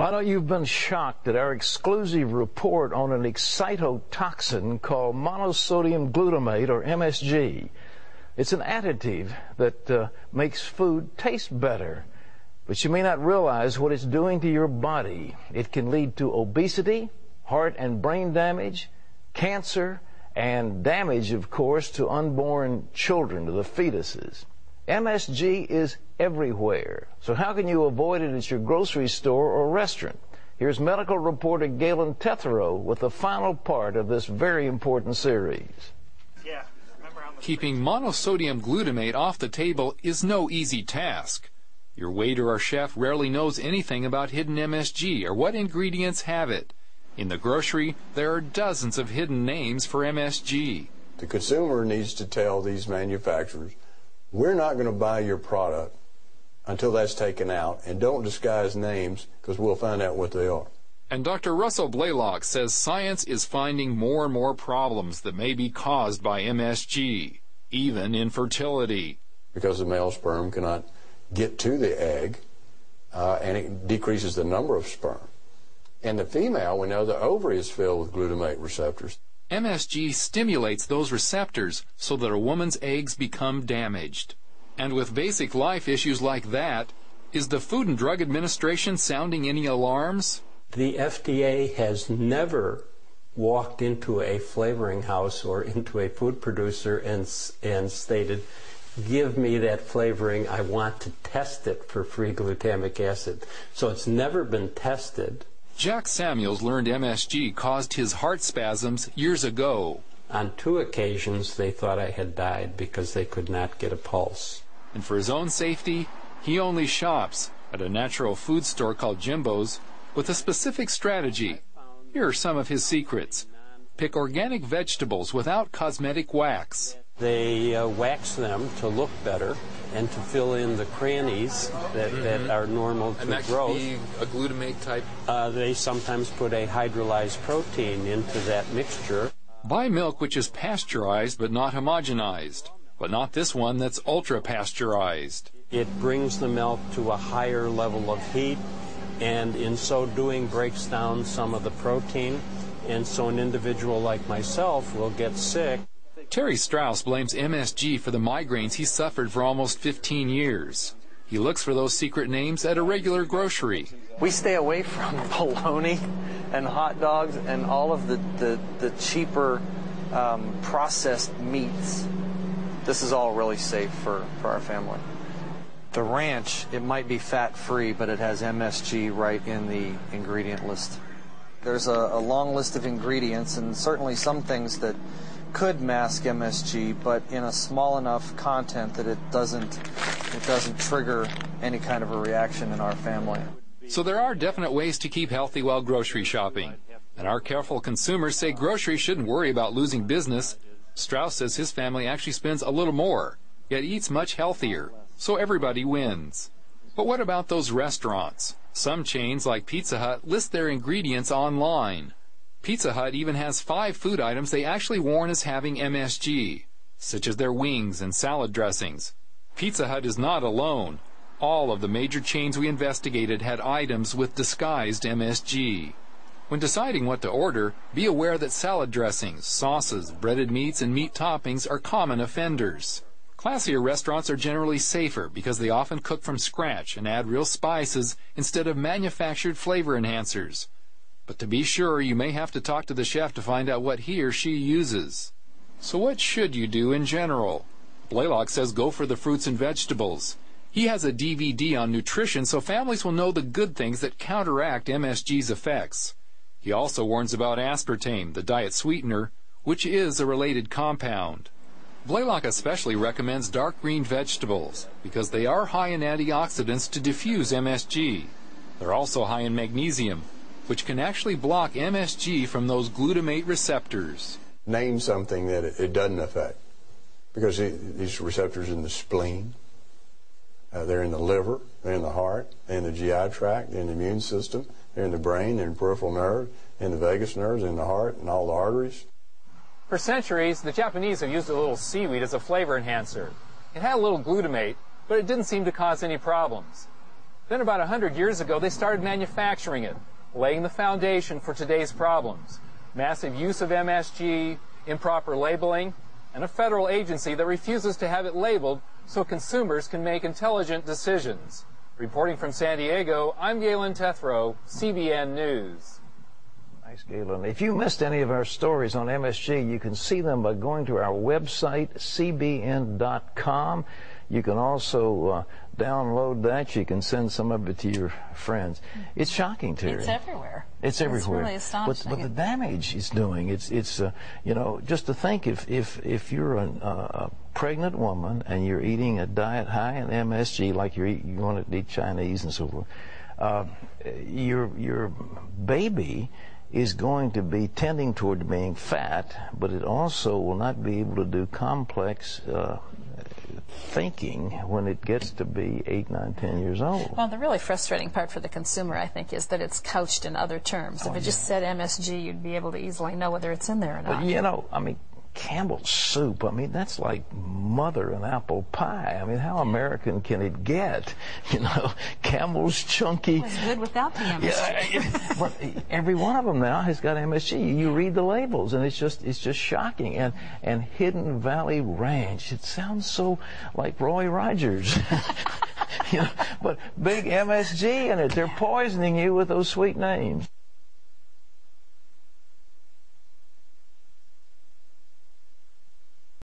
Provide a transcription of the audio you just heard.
Well, I know you've been shocked at our exclusive report on an excitotoxin called monosodium glutamate, or MSG. It's an additive that makes food taste better, but you may not realize what it's doing to your body. It can lead to obesity, heart and brain damage, cancer, and damage, of course, to unborn children, to the fetuses. MSG is everywhere. So how can you avoid it at your grocery store or restaurant? Here's medical reporter Galen Tetherow with the final part of this very important series. Keeping monosodium glutamate off the table is no easy task. Your waiter or chef rarely knows anything about hidden MSG or what ingredients have it. In the grocery, there are dozens of hidden names for MSG. The consumer needs to tell these manufacturers, we're not going to buy your product until that's taken out, and don't disguise names because we'll find out what they are. And Dr. Russell Blaylock says science is finding more and more problems that may be caused by MSG, even infertility. Because the male sperm cannot get to the egg, and it decreases the number of sperm. And the female, we know the ovary is filled with glutamate receptors. MSG stimulates those receptors so that a woman's eggs become damaged. And with basic life issues like that, is the Food and Drug Administration sounding any alarms? The FDA has never walked into a flavoring house or into a food producer and stated, give me that flavoring, I want to test it for free glutamic acid. So it's never been tested. Jack Samuels learned MSG caused his heart spasms years ago. On 2 occasions, they thought I had died because they could not get a pulse. And for his own safety, he only shops at a natural food store called Jimbo's with a specific strategy. Here are some of his secrets. Pick organic vegetables without cosmetic wax. They wax them to look better and to fill in the crannies that are normal to and that growth. Could be a glutamate type? They sometimes put a hydrolyzed protein into that mixture. Buy milk which is pasteurized but not homogenized, but not this one that's ultra-pasteurized. It brings the milk to a higher level of heat, and in so doing breaks down some of the protein, and so an individual like myself will get sick. Terry Strauss blames MSG for the migraines he suffered for almost 15 years. He looks for those secret names at a regular grocery. We stay away from bologna and hot dogs and all of the cheaper processed meats. This is all really safe for our family. The ranch, it might be fat-free, but it has MSG right in the ingredient list. There's a long list of ingredients, and certainly some things that could mask MSG, but in a small enough content that it doesn't trigger any kind of a reaction in our family. So there are definite ways to keep healthy while grocery shopping. And our careful consumers say groceries shouldn't worry about losing business. Strauss says his family actually spends a little more, yet eats much healthier. So everybody wins. But what about those restaurants? Some chains like Pizza Hut list their ingredients online. Pizza Hut even has 5 food items they actually warn as having MSG, such as their wings and salad dressings. Pizza Hut is not alone. All of the major chains we investigated had items with disguised MSG. When deciding what to order, be aware that salad dressings, sauces, breaded meats, and meat toppings are common offenders. Classier restaurants are generally safer because they often cook from scratch and add real spices instead of manufactured flavor enhancers. But to be sure, you may have to talk to the chef to find out what he or she uses. So what should you do in general? Blaylock says go for the fruits and vegetables. He has a DVD on nutrition so families will know the good things that counteract MSG's effects. He also warns about aspartame, the diet sweetener, which is a related compound. Blaylock especially recommends dark green vegetables because they are high in antioxidants to diffuse MSG. They're also high in magnesium, which can actually block MSG from those glutamate receptors. Name something that it doesn't affect, because these receptors in the spleen, they're in the liver, they're in the heart, they're in the GI tract, they're in the immune system, they're in the brain, they're in the peripheral nerve, in the vagus nerves, in the heart, and all the arteries. For centuries, the Japanese have used a little seaweed as a flavor enhancer. It had a little glutamate, but it didn't seem to cause any problems. Then about 100 years ago, they started manufacturing it, laying the foundation for today's problems. Massive use of MSG, improper labeling, and a federal agency that refuses to have it labeled so consumers can make intelligent decisions. Reporting from San Diego, I'm Galen Tethrow, CBN News. Thanks, Galen. If you missed any of our stories on MSG, you can see them by going to our website, cbn.com. You can also download that. You can send some of it to your friends. It's shocking, Terry. It's everywhere. It's everywhere. It's really astonishing. But the damage it's doing, it's you know, just to think if you're a pregnant woman and you're eating a diet high in MSG, like you want to eat Chinese and so forth, your baby is going to be tending toward being fat, but it also will not be able to do complex thinking when it gets to be 8, 9, 10 years old. Well, the really frustrating part for the consumer, I think, is that it's couched in other terms. If it just said MSG, you'd be able to easily know whether it's in there or not. But, you know, I mean, Campbell's soup, I mean, that's like mother and apple pie. I mean, how American can it get? You know, Campbell's chunky. Well, it's good without the MSG. Yeah, but every one of them now has got MSG. You read the labels, and it's just shocking. And Hidden Valley Ranch, it sounds so like Roy Rogers. You know, but big MSG in it. They're poisoning you with those sweet names.